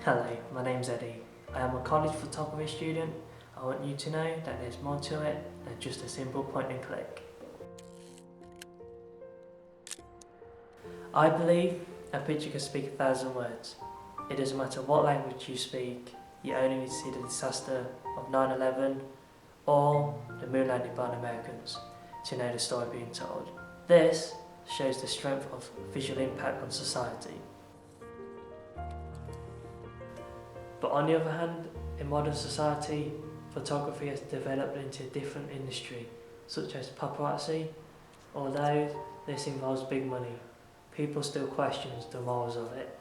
Hello, my name's Eddie. I am a college photography student. I want you to know that there's more to it than just a simple point and click. I believe a picture can speak 1,000 words. It doesn't matter what language you speak, you only need to see the disaster of 9/11 or the moon landing by the Americans to know the story being told. This shows the strength of visual impact on society. But on the other hand, in modern society, photography has developed into a different industry, such as paparazzi. Although this involves big money, people still question the morals of it.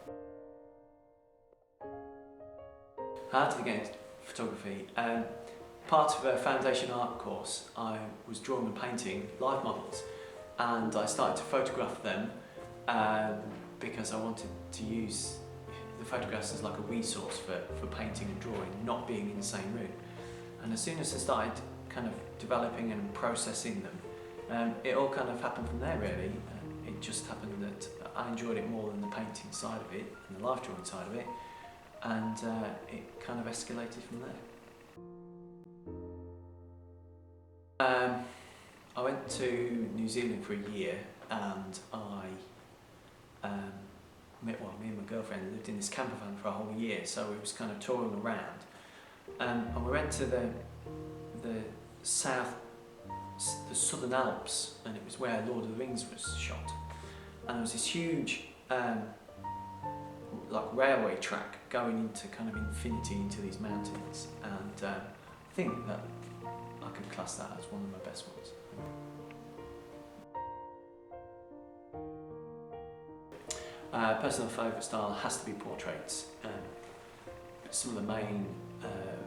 How to get into photography. Part of a foundation art course, I was drawing and painting live models, and I started to photograph them because I wanted to use the photographs as like a resource for painting and drawing, not being in the same room. And as soon as I started kind of developing and processing them, it all kind of happened from there really. It just happened that I enjoyed it more than the painting side of it and the live drawing side of it, and it kind of escalated from there. I went to New Zealand for a year, and me and my girlfriend lived in this camper van for a whole year, so we was kind of touring around. And we went to the Southern Alps, and it was where Lord of the Rings was shot. And there was this huge like railway track going into kind of infinity into these mountains, and I think that I could class that as one of my best ones. Personal favourite style has to be portraits. Some of the main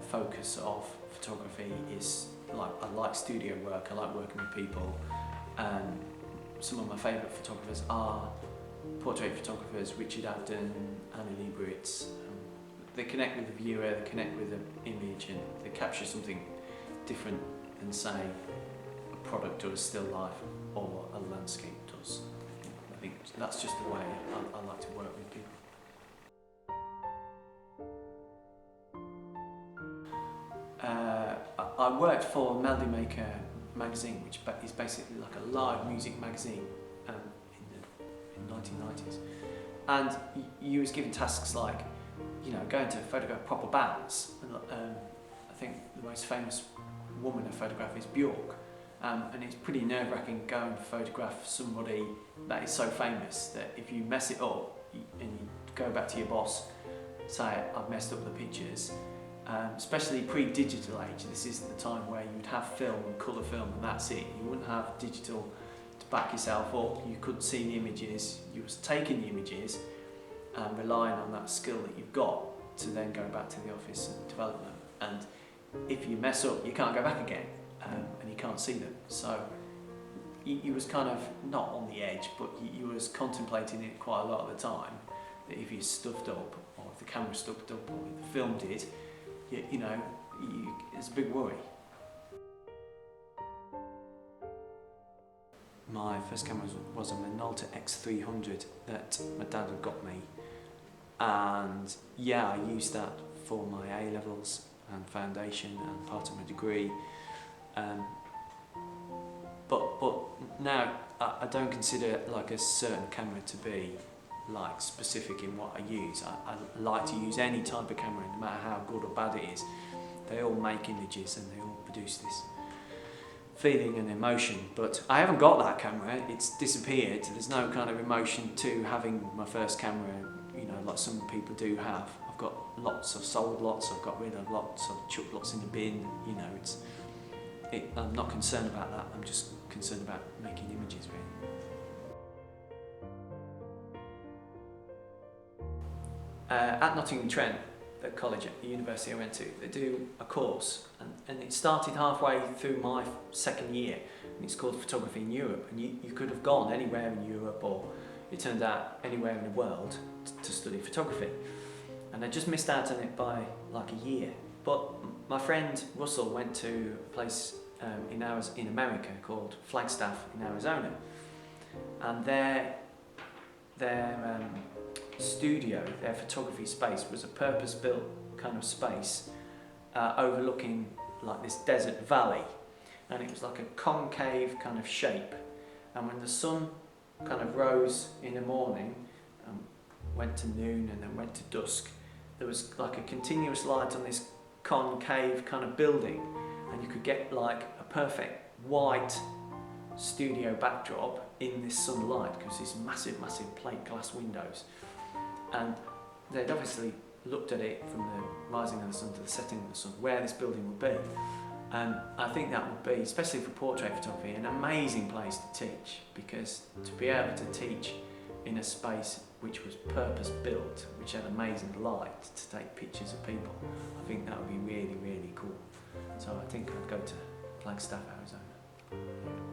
focus of photography is I like studio work, I like working with people. Some of my favourite photographers are portrait photographers, Richard Avedon, Annie Leibovitz. They connect with the viewer, they connect with the image, and they capture something different than, say, a product or a still life or a landscape does. I think that's just the way I like to work with people. I worked for Melody Maker magazine, which is basically like a live music magazine in the 1990s. And you was given tasks like, going to photograph proper bands. And I think the most famous woman I photograph is Björk. And it's pretty nerve-wracking going to photograph somebody that is so famous that if you mess it up and you go back to your boss, say, I've messed up the pictures, especially pre-digital age, this is the time where you would have film and colour film and that's it. You wouldn't have digital to back yourself up. You couldn't see the images, you was taking the images and relying on that skill that you've got to then go back to the office and develop them. And if you mess up, you can't go back again. And you can't see them. So you was kind of not on the edge, but you was contemplating it quite a lot of the time, that if you stuffed up, or if the camera stuffed up, or if the film did, it's a big worry. My first camera was a Minolta X300 that my dad had got me, and yeah, I used that for my A-levels and foundation and part of my degree. But now I don't consider like a certain camera to be like specific in what I use. I like to use any type of camera, no matter how good or bad it is. They all make images and they all produce this feeling and emotion. But I haven't got that camera, it's disappeared. There's no kind of emotion to having my first camera, like some people do have. I've got lots, I've sold lots, I've got rid of lots, I've chucked lots in the bin, I'm not concerned about that, I'm just concerned about making images really. At Nottingham-Trent, the college at the university I went to, they do a course, and it started halfway through my second year, and it's called Photography in Europe, and you could have gone anywhere in Europe, or it turned out anywhere in the world to study photography. And I just missed out on it by like a year. But my friend Russell went to a place in America called Flagstaff in Arizona, and their studio, their photography space, was a purpose-built kind of space overlooking like this desert valley, and it was like a concave kind of shape, and when the sun kind of rose in the morning, went to noon and then went to dusk, there was like a continuous light on this concave kind of building, and you could get like a perfect white studio backdrop in this sunlight because these massive plate glass windows, and they'd obviously looked at it from the rising of the sun to the setting of the sun where this building would be, and I think that would be, especially for portrait photography, an amazing place to teach, because to be able to teach in a space which was purpose built, which had amazing light to take pictures of people, I think that would be really cool. So I think I'd go to Flagstaff, Arizona.